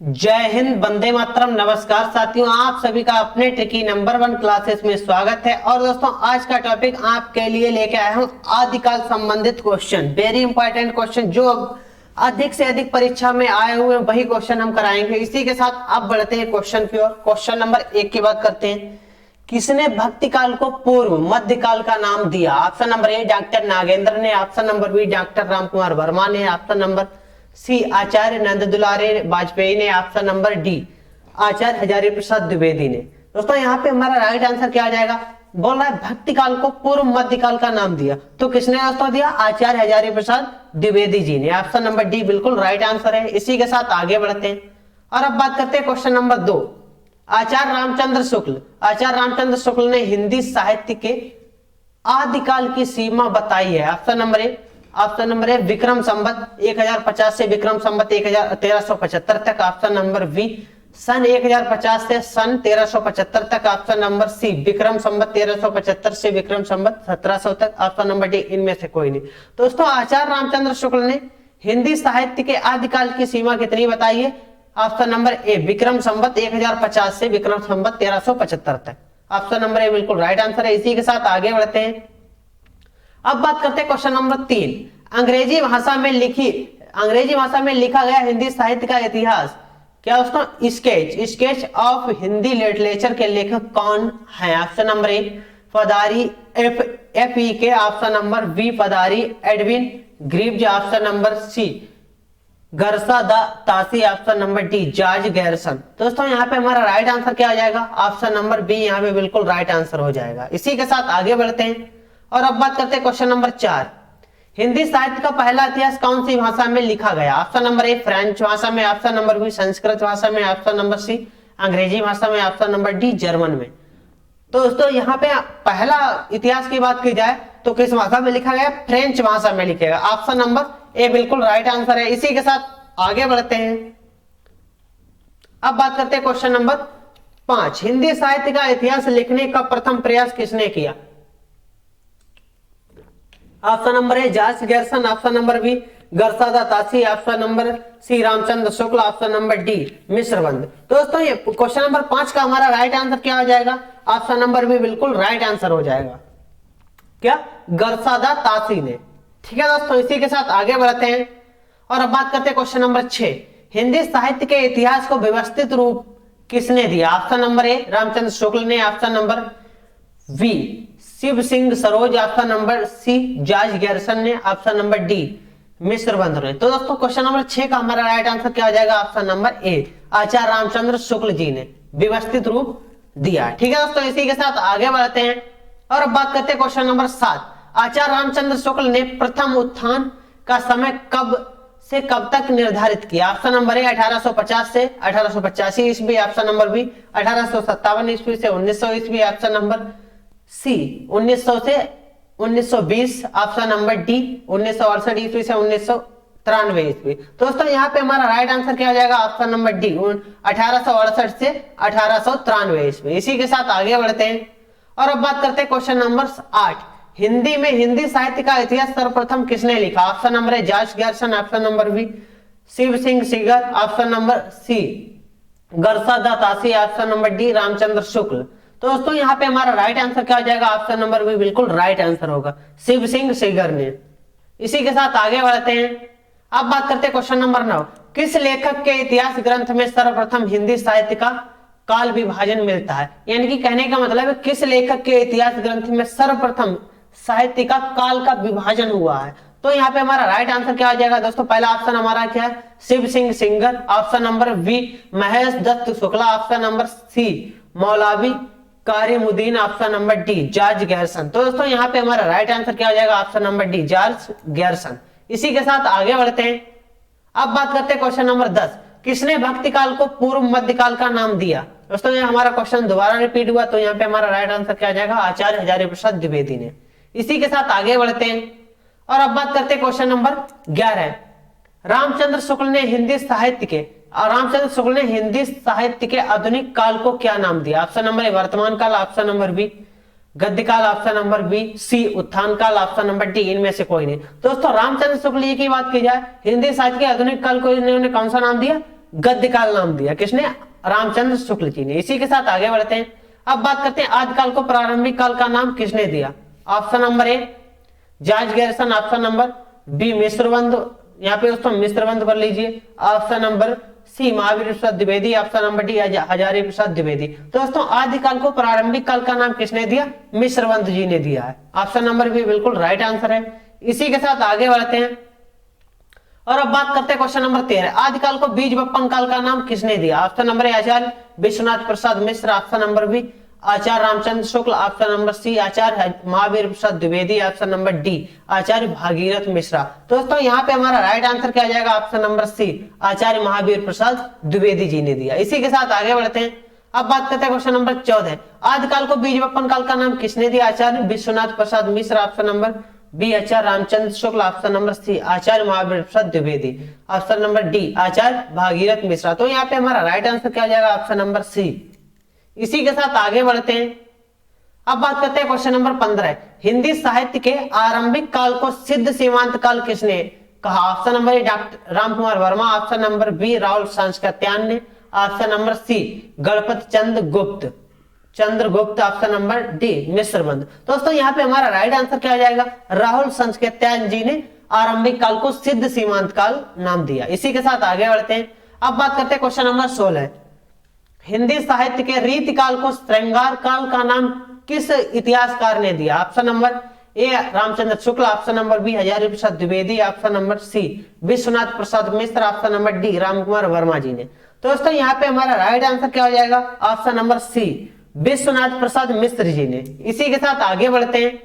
जय हिंद, वंदे मातरम। नमस्कार साथियों, आप सभी का अपने ट्रिकी नंबर 1 क्लासेस में स्वागत है। और दोस्तों, आज का टॉपिक आपके लिए लेके आया हूं आदिकाल संबंधित क्वेश्चन, वेरी इंपॉर्टेंट क्वेश्चन जो अधिक से अधिक परीक्षा में आए हुए वही क्वेश्चन हम कराएंगे। इसी के साथ आप बढ़ते हैं क्वेश्चन की ओर। क्वेश्चन नंबर 1 की बात करते हैं। किसने भक्ति काल को पूर्व मध्यकाल का नाम दिया? Option number A doctor Nagendra ने, option number B doctor Ramkumar Verma ने, option number C Acharya Nand Dulare Vajpayee ने, option number D Acharya Hazari Prasad Dwivedi ने। दोस्तों, यहाँ पे हमारा राइट आंसर क्या आ जाएगा? बोल रहा है भक्ति काल को पूर्व मध्यकाल का नाम दिया, तो किसने दोस्तों दिया? आचार्य हजारी प्रसाद द्विवेदी जी ने। ऑप्शन नंबर डी बिल्कुल राइट आंसर है। इसी के साथ आगे बढ़ते हैं और अब बात करते हैं क्वेश्चन नंबर 2। आचार्य रामचंद्र शुक्ल ने हिंदी साहित्य के आदिकाल की सीमा बताई है। ऑप्शन नंबर ए विक्रम संवत 1050 से विक्रम संवत 1375 तक, ऑप्शन नंबर बी सन 1050 से सन 1375 तक, ऑप्शन नंबर सी विक्रम संवत 1375 से विक्रम संवत 1700 तक, ऑप्शन नंबर डी इनमें से कोई नहीं। दोस्तों, आचार्य रामचंद्र शुक्ल ने हिंदी साहित्य के आदिकाल की सीमा कितनी बताई है? ऑप्शन नंबर ए विक्रम संवत 1050 से विक्रम संवत 1375 तक। ऑप्शन नंबर ए बिल्कुल राइट आंसर है। इसी के साथ आगे बढ़ते हैं। अब बात करते हैं क्वेश्चन नंबर 3। अंग्रेजी भाषा में लिखा गया हिंदी साहित्य का इतिहास। क्या दोस्तों? स्केच ऑफ हिंदी लिटरेचर के लेखक कौन है? ऑप्शन नंबर ए पदारी F E Keay, option number B पदारी Edwin Greaves, option number C Garcin de Tassy, option number D George Grierson. दोस्तों, यहाँ पे हमारा राइट आंसर क्या आ जाएगा? ऑप्शन नंबर बी यहाँ पे बिल्कुल राइट आंसर हो जाएगा। इसी के साथ आगे बढ़ते हैं और अब बात करते हैं क्वेश्चन नंबर 4। हिंदी साहित्य का पहला इतिहास कौन सी भाषा में लिखा गया? ऑप्शन नंबर ए फ्रेंच भाषा में, ऑप्शन नंबर बी संस्कृत भाषा में, ऑप्शन नंबर सी अंग्रेजी भाषा में, ऑप्शन नंबर डी जर्मन में। तो दोस्तों, यहाँ पे पहला इतिहास की बात की जाए तो किस भाषा में लिखा गया? फ्रेंच भाषा में लिखेगा। ऑप्शन नंबर ए बिल्कुल राइट आंसर है। इसी के साथ आगे बढ़ते हैं। अब बात करते हैं क्वेश्चन नंबर 5। हिंदी साहित्य का इतिहास लिखने का प्रथम प्रयास किसने किया? Option number A George Grierson, option number B Garcin de Tassy, option number C Ramchandra Shukla, option number D Mishrabandh. दोस्तों, ये क्वेश्चन नंबर 5 का हमारा राइट आंसर क्या हो जाएगा? ऑप्शन नंबर बी बिल्कुल राइट आंसर हो जाएगा। क्या? गरसादा तासी ने। ठीक है दोस्तों, इसी के साथ आगे बढ़ते हैं और अब बात करते हैं क्वेश्चन नंबर 6। हिंदी साहित्य के इतिहास को व्यवस्थित रूप किसने दिया? Option number A Ramchandra Shukla ने, option number B Shiv Singh Saroj, option number C George Grierson ने, ऑप्शन नंबर डी मिश्रबंध ने। तो दोस्तों, क्वेश्चन नंबर 6 का हमारा राइट आंसर क्या हो जाएगा? ऑप्शन नंबर ए आचार्य रामचंद्र शुक्ल जी ने व्यवस्थित रूप दिया। ठीक है दोस्तों, इसी के साथ आगे बढ़ते हैं और अब बात करते हैं क्वेश्चन नंबर 7। आचार्य रामचंद्र शुक्ल ने प्रथम उत्थान का समय कब से कब तक निर्धारित किया? ऑप्शन नंबर ए 1850 से 1885 ईस्वी, ऑप्शन नंबर बी 1857 ईस्वी से 1900 ईस्वी, ऑप्शन नंबर सी 1900 से 1920, ऑप्शन नंबर डी 1968 ईस्वी से 1993 ईस्वी। दोस्तों, यहाँ पे हमारा राइट आंसर क्या हो जाएगा? ऑप्शन नंबर डी 1868 से 1893 ईस्वी। इसी के साथ आगे बढ़ते हैं और अब बात करते हैं क्वेश्चन नंबर 8। हिंदी में हिंदी साहित्य का इतिहास सर्वप्रथम किसने लिखा? Option number A George Grierson, option number B Shiv Singh Sengar, option number C Garcin de Tassy, option number D Ramchandra Shukla. तो दोस्तों, यहाँ पे हमारा राइट आंसर क्या हो जाएगा? ऑप्शन नंबर बी बिल्कुल राइट आंसर होगा, शिव सिंह सीगर ने। इसी के साथ आगे बढ़ते हैं। अब बात करते हैं क्वेश्चन नंबर 9। किस लेखक के इतिहास ग्रंथ में सर्वप्रथम हिंदी साहित्य का काल विभाजन मिलता है? यानी कि कहने का मतलब है किस लेखक के इतिहास ग्रंथ में सर्वप्रथम साहित्य का काल का विभाजन हुआ है? तो यहाँ पे हमारा राइट आंसर क्या आ जाएगा? दोस्तों, पहला ऑप्शन हमारा क्या है? Shiv Singh Sengar, option number B Mahesh Dutt Shukla, option number C मौलवी Karimuddin, option number D George Grierson. तो दोस्तों, यहाँ पे हमारा राइट आंसर क्या हो जाएगा? Option number D George garrison. इसी के साथ आगे बढ़ते हैं। अब बात करते हैं क्वेश्चन नंबर 10। किसने भक्ति काल को पूर्व मध्यकाल का नाम दिया? दोस्तों, ये हमारा क्वेश्चन दोबारा रिपीट हुआ, तो यहाँ पे हमारा राइट आंसर क्या आ जाएगा? आचार्य हजारी प्रसाद द्विवेदी ने। इसी के साथ आगे बढ़ते हैं और अब बात करते हैं क्वेश्चन नंबर 11। रामचंद्र शुक्ल ने हिंदी साहित्य के आधुनिक काल को क्या नाम दिया? ऑप्शन नंबर ए वर्तमान काल, ऑप्शन नंबर बी गद्य काल, ऑप्शन नंबर बी सी उत्थान काल, ऑप्शन नंबर डी इनमें से कोई नहीं। दोस्तों, रामचंद्र शुक्ल की बात की जाए, हिंदी साहित्य के आधुनिक काल को इन्होंने कौन सा नाम दिया? गद्य काल नाम दिया। किसने? रामचंद्र शुक्ल जी ने। इसी के साथ आगे बढ़ते हैं। अब बात करते हैं आदिकाल को प्रारंभिक काल का नाम किसने दिया? Option number A George Grierson, option number B Mishrabandh, यहाँ पे दोस्तों मिश्रबंध कर लीजिए, option number C Mahavir Prasad Dwivedi, option number D Hazari Prasad Dwivedi. तो दोस्तों आदिकाल को प्रारंभिक काल का नाम किसने दिया? मिश्रबंध जी ने दिया है। ऑप्शन नंबर बी बिल्कुल राइट आंसर है। इसी के साथ आगे बढ़ते हैं और अब बात करते हैं क्वेश्चन नंबर 13। आदिकाल को बीज बप्पन काल का नाम किसने दिया? Option number A Acharya Vishwanath Prasad Mishra, option number B Acharya Ramchandra Shukla, option number C Acharya Mahavir Prasad Dwivedi, option number D Acharya Bhagirath Mishra. दोस्तों यहाँ पे हमारा राइट आंसर क्या जाएगा? Option number C Acharya Mahavir Prasad Dwivedi ji ने दिया। इसी के साथ आगे बढ़ते हैं। अब बात करते हैं क्वेश्चन नंबर 14। आदिकाल को बीज बप्पन काल का नाम किसने दिया? Acharya Vishwanath Prasad Mishra, option number B Acharya Ramchandra Shukla, option number C Acharya Mahavir Prasad Dwivedi, option number D Acharya Bhagirath Mishra. तो यहाँ पे हमारा राइट आंसर क्या हो जाएगा? Option number C. इसी के साथ आगे बढ़ते हैं। अब बात करते हैं क्वेश्चन नंबर 15। हिंदी साहित्य के आरंभिक काल को सिद्ध सीमांत काल किसने कहा? Option number A doctor Ramkumar Verma, option number B Rahul Sankrityayan ने, option number C Ganpat Chandragupta, option number D Mishrabandh. दोस्तों यहाँ पे हमारा राइट आंसर क्या हो जाएगा? राहुल सांस्कृत्यायन जी ने आरंभिक काल को सिद्ध सीमांत काल नाम दिया। इसी के साथ आगे बढ़ते हैं। अब बात करते हैं क्वेश्चन नंबर 16। हिंदी साहित्य के रीतिकाल को श्रृंगार काल का नाम किस इतिहासकार ने दिया? Option number A Ramchandra Shukla, option number B Hazari Prasad Dwivedi, option number C Vishwanath Prasad Mishra, option number D Ramkumar Verma ji ने। दोस्तों यहाँ पे हमारा राइट आंसर क्या हो जाएगा? Option number C Vishwanath Prasad Mishra ji ने। इसी के साथ आगे बढ़ते हैं।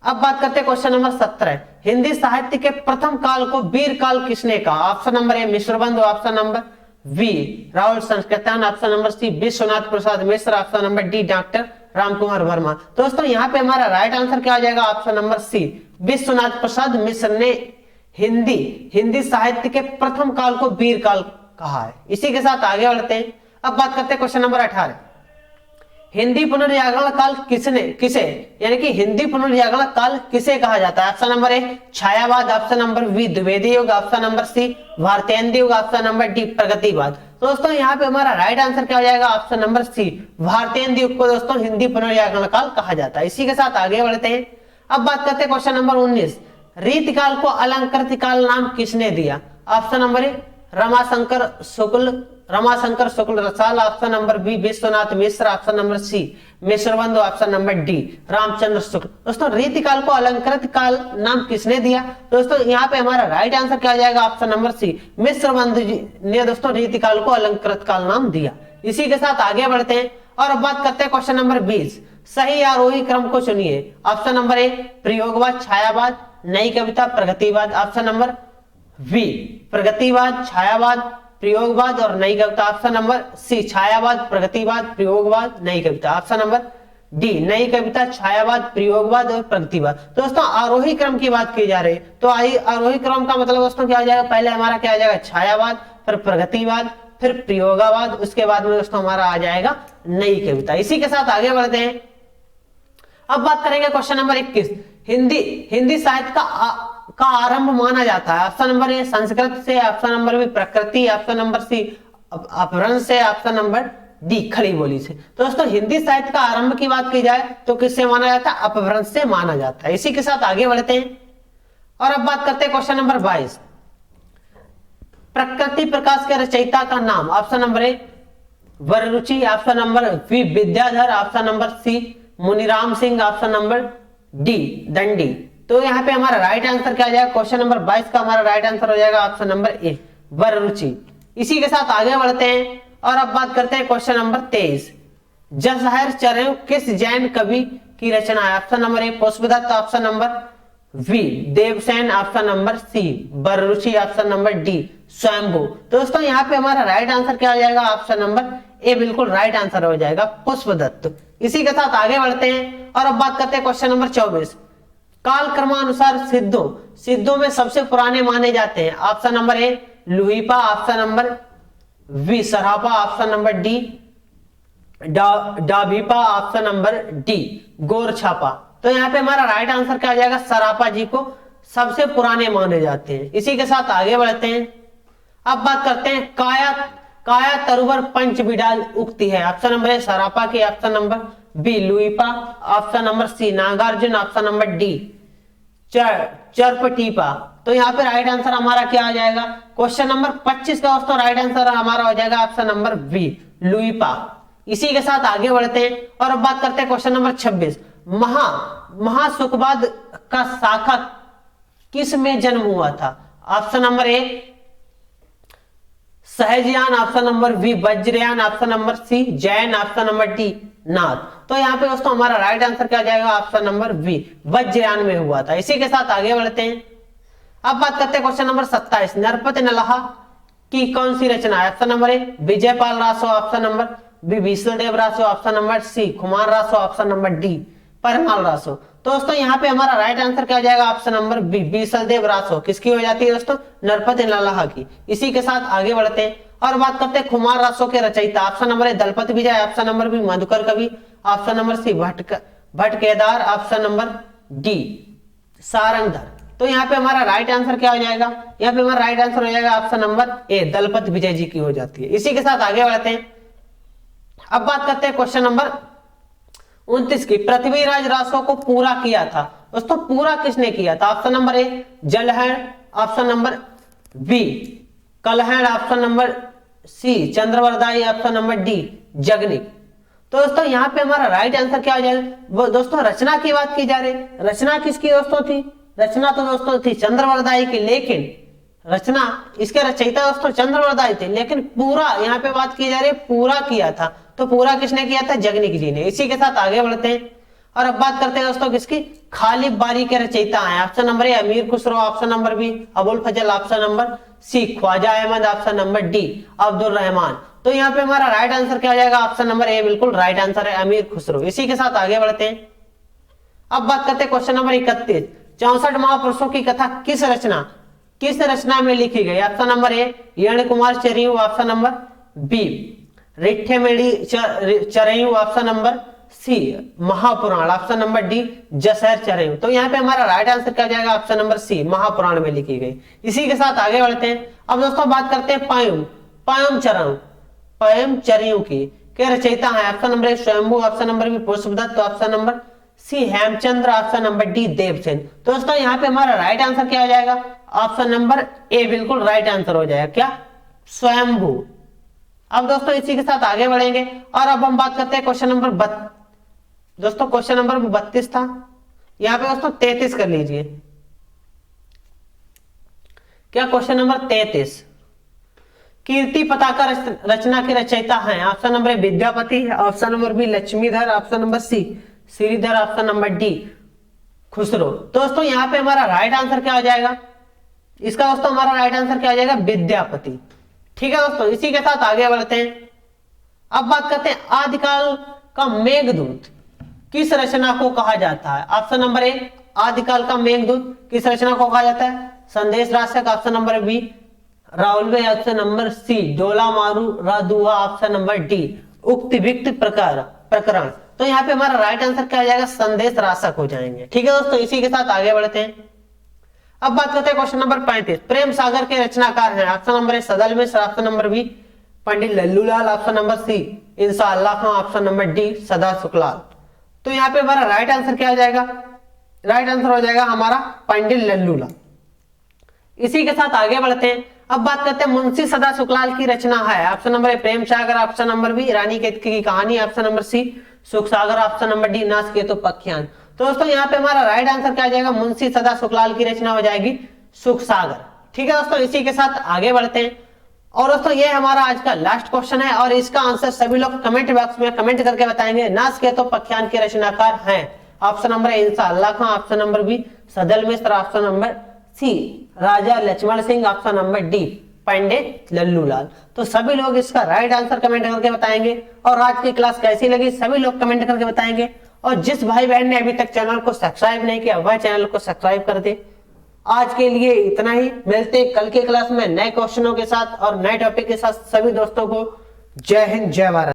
अब बात करते हैं क्वेश्चन नंबर 17। हिंदी साहित्य के प्रथम काल को वीर काल किसने कहा? Option number A Mishrabandh, option number B Rahul Sankrityayan, option number C Vishwanath Prasad Mishra, option number D doctor Ramkumar Verma. दोस्तों यहाँ पे हमारा राइट आंसर क्या हो जाएगा? Option number C Vishwanath Prasad Mishra ने हिंदी साहित्य के प्रथम काल को वीर काल कहा है। इसी के साथ आगे बढ़ते हैं। अब बात करते हैं क्वेश्चन नंबर 18। हिंदी पुनर्जागरण काल किसे यानी कि हिंदी पुनर्जागरण काल किसे कहा जाता है? Option number A Chhayavad, option number B Dwivedi युग, ऑप्शन नंबर सी भारतेंद्र युग, ऑप्शन नंबर डी प्रगतिवाद। दोस्तों यहाँ पे हमारा राइट आंसर क्या हो जाएगा? ऑप्शन नंबर सी भारतेंद्र युग को दोस्तों हिंदी पुनर्जागरण काल कहा जाता है। इसी के साथ आगे बढ़ते हैं। अब बात करते हैं क्वेश्चन नंबर 19। रीतिकाल को अलंकृत काल नाम किसने दिया? Option number A Ramashankar Shukla Rasal, option number B Vishwanath Mishra, option number C Mishrabandh, option number D Ramchandra Shukla. दोस्तों रीतिकाल को अलंकृत काल नाम किसने दिया? दोस्तों यहाँ पे हमारा राइट आंसर क्या हो जाएगा? ऑप्शन नंबर सी मिश्रबंध जी ने दोस्तों रीतिकाल को अलंकृत काल नाम दिया। इसी के साथ आगे बढ़ते हैं और अब बात करते हैं क्वेश्चन नंबर 20। सही आरोही क्रम को चुनिए। ऑप्शन नंबर ए प्रयोगवाद, छायावाद, नई कविता, प्रगतिवाद, ऑप्शन नंबर बी प्रगतिवाद, छायावाद, प्रयोगवाद और नई कविता, ऑप्शन नंबर सी छायावाद, प्रगतिवाद, प्रयोगवाद, नई कविता, ऑप्शन नंबर डी नई कविता, छायावाद, प्रयोगवाद और प्रगतिवाद। दोस्तों आरोही क्रम की बात की जा रही है तो आरोही क्रम का मतलब दोस्तों क्या हो जाएगा? पहले हमारा क्या आ जाएगा? छायावाद, फिर प्रगतिवाद, फिर प्रयोगवाद, उसके बाद में दोस्तों हमारा आ जाएगा नई कविता। इसी के साथ आगे बढ़ते हैं। अब बात करेंगे क्वेश्चन नंबर 21। हिंदी साहित्य का आरंभ माना जाता है। ऑप्शन नंबर ए संस्कृत से, ऑप्शन नंबर बी प्रकृति, ऑप्शन नंबर सी अपभ्रंश से, ऑप्शन नंबर डी खड़ी बोली से। तो दोस्तों हिंदी साहित्य का आरंभ की बात की जाए तो किससे माना जाता है? अपभ्रंश से माना जाता है। इसी के साथ आगे बढ़ते हैं और अब बात करते हैं क्वेश्चन नंबर 22। प्रकृति प्रकाश के रचयिता का नाम? Option number A Vararuchi, option number B Vidyadhar, option number C Muniram Singh, option number D Dandi. तो यहाँ पे हमारा राइट आंसर क्या आ जाएगा? क्वेश्चन नंबर 22 का हमारा राइट आंसर हो जाएगा ऑप्शन नंबर ए वररुचि। इसी के साथ आगे बढ़ते हैं और अब बात करते हैं क्वेश्चन नंबर 23। जसहर चरण किस जैन कवि की रचना है? Option number A Pushpadatt, option number B Devsen, option number C Vararuchi, option number D Swayambhu. दोस्तों यहाँ पे हमारा राइट आंसर क्या हो जाएगा? ऑप्शन नंबर ए बिल्कुल राइट आंसर हो जाएगा पुष्पदत्त। इसी के साथ आगे बढ़ते हैं और अब बात करते हैं क्वेश्चन नंबर 24। काल क्रमानुसार सिद्धों में सबसे पुराने माने जाते हैं। Option number A Luhipa, option number B Sarapa, option number D Dabhipa, option number D Gorachhapa. तो यहाँ पे हमारा राइट आंसर क्या आ जाएगा? सरापा जी को सबसे पुराने माने जाते हैं। इसी के साथ आगे बढ़ते हैं। अब बात करते हैं काया तरुवर पंच बिडाल उक्ति है? ऑप्शन नंबर ए सरापा की, option number B Luipa, option number C Nagarjuna, option number D Charpatipa. तो यहाँ पे राइट आंसर हमारा क्या आ जाएगा? क्वेश्चन नंबर 25 का दोस्तों राइट आंसर हमारा हो जाएगा ऑप्शन नंबर बी लुईपा। इसी के साथ आगे बढ़ते हैं और अब बात करते हैं क्वेश्चन नंबर 26। महासुखवाद का शाखा किस में जन्म हुआ था? Option number A Sahajayana, option number B Vajrayana, option number C Jain, option number D Nath. तो यहाँ पे दोस्तों हमारा राइट आंसर क्या जाएगा? ऑप्शन नंबर बी वज्रयान में हुआ था। इसी के साथ आगे बढ़ते हैं। अब बात करते हैं क्वेश्चन नंबर 27। नरपति नलहा की कौन सी रचना है? Option number A Vijaypal Raso, option number B Visaldev Raso, option number C Kumar Raso, option number D Parmal Raso. तो दोस्तों यहाँ पे हमारा राइट आंसर क्या हो जाएगा? Option number B Visaldev Raso. किसकी हो जाती है दोस्तों? नरपति नलहा की। इसी के साथ आगे बढ़ते हैं और बात करते हैं कुमार रासो के रचयिता। Option number A Dalpati Vijay, option number B Madhukar Kavi, option number C Bhatkedar, option number D Sarangdhar. तो यहाँ पे हमारा राइट आंसर क्या हो जाएगा? यहाँ पे हमारा राइट आंसर हो जाएगा option number A Dalpati Vijay ji की हो जाती है। इसी के साथ आगे बढ़ते हैं। अब बात करते हैं क्वेश्चन नंबर 29 की। पृथ्वीराज रासो को पूरा किया था दोस्तों, पूरा किसने किया था? Option number A Jalhan, option number B Kalhan, option number C Chandvardai, option number D Jagnik. तो दोस्तों यहाँ पे हमारा राइट आंसर क्या हो जाएगा? वो दोस्तों रचना की बात की जा रही। रचना किसकी दोस्तों थी? रचना तो दोस्तों थी चंद्रवरदाई की, लेकिन रचना इसके रचयिता दोस्तों चंद्रवरदाई थे, लेकिन पूरा यहाँ पे बात की जा रही है पूरा किया था। तो पूरा किसने किया था? जगनिक जी ने। इसी के साथ आगे बढ़ते हैं और अब बात करते हैं दोस्तों किसकी? खालिद बारी के रचयिता हैं। Option number A Amir Khusro, option number B Abul Fazal, option number C Khwaja Ahmad, option number D Abdul Rahman. तो यहाँ पे हमारा राइट आंसर क्या हो जाएगा? ऑप्शन नंबर ए बिल्कुल राइट आंसर है, अमीर खुसरो। इसी के साथ आगे बढ़ते हैं। अब बात करते हैं क्वेश्चन नंबर 31। 64 महापुरुषों की कथा किस रचना में लिखी गई? ऑप्शन नंबर ए यण Kumar Chariu, option number B Ritthenemi Chariu, option number C Mahapuran, option number D Jasahar Chariu. तो यहाँ पे हमारा राइट आंसर क्या जाएगा? ऑप्शन नंबर सी महापुराण में लिखी गई। इसी के साथ आगे बढ़ते हैं। अब दोस्तों बात करते हैं पयम चरयू की के रचयिता है। Option number A Swayambhu, option number B Pushpadatt, option number C Hemchandra, option number D Devsen. तो दोस्तों यहाँ पे हमारा राइट आंसर क्या हो जाएगा? ऑप्शन नंबर ए बिल्कुल राइट आंसर हो जाएगा। क्या? स्वयंभू। अब दोस्तों इसी के साथ आगे बढ़ेंगे और अब हम बात करते हैं क्वेश्चन नंबर दोस्तों क्वेश्चन नंबर 32 था, यहाँ पे दोस्तों 33 कर लीजिए। क्या? Question number 33। कीर्ति पताका रचना के रचयिता हैं। Option number A Vidyapati, option number B Lakshmidhar, option number C Shridhar, option number D Khusro. दोस्तों यहाँ पे हमारा राइट आंसर क्या हो जाएगा? इसका दोस्तों हमारा राइट आंसर क्या हो जाएगा? विद्यापति। ठीक है दोस्तों, इसी के साथ आगे बढ़ते हैं। अब बात करते हैं आदिकाल का मेघदूत किस रचना को कहा जाता है? ऑप्शन नंबर ए आदिकाल का मेघदूत किस रचना को कहा जाता है? Sandesh Rasak, option number B Raulvel, option number C Dhola Maru राधुआ, option number D उक्त विक्त प्रकरण। तो यहाँ पे हमारा राइट आंसर क्या हो जाएगा? संदेश राशक हो जाएंगे। ठीक है दोस्तों, इसी के साथ आगे बढ़ते हैं। अब बात करते हैं क्वेश्चन नंबर 35। प्रेम सागर के रचनाकार हैं। Option number A Sadal Mishra, option number B Pandit Lallulal, option number C Inshallah Khan, option number D सदा सुखलाल। तो यहाँ पे हमारा राइट आंसर क्या हो जाएगा? राइट आंसर हो जाएगा हमारा पंडित लल्लूलाल। इसी के साथ आगे बढ़ते हैं। अब बात करते हैं मुंशी सदा सुखलाल की रचना है। Option number A Prem Sagar, option number B Rani Ketki की कहानी, option number C Sukh Sagar, option number D Nasiketopakhyan. तो दोस्तों यहाँ पे हमारा राइट आंसर क्या आ जाएगा? मुंशी सदा सुखलाल की रचना हो जाएगी सुख सागर। ठीक है दोस्तों, इसी के साथ आगे बढ़ते हैं। और दोस्तों ये हमारा आज का लास्ट क्वेश्चन है और इसका आंसर सभी लोग कमेंट बॉक्स में कमेंट करके बताएंगे। नाचकेतो पख्यान के रचनाकार हैं। Option number A Insha Allah Khan, option number B Sadal Mishra, option number C Raja Lakshman Singh, option number D Pandit Lallulal. तो सभी लोग इसका राइट आंसर कमेंट करके बताएंगे। और आज की क्लास कैसी लगी सभी लोग कमेंट करके बताएंगे। और जिस भाई बहन ने अभी तक चैनल को सब्सक्राइब नहीं किया वह चैनल को सब्सक्राइब कर दे। आज के लिए इतना ही, मिलते हैं कल के क्लास में नए क्वेश्चनों के साथ और नए टॉपिक के साथ। सभी दोस्तों को जय हिंद, जय भारत।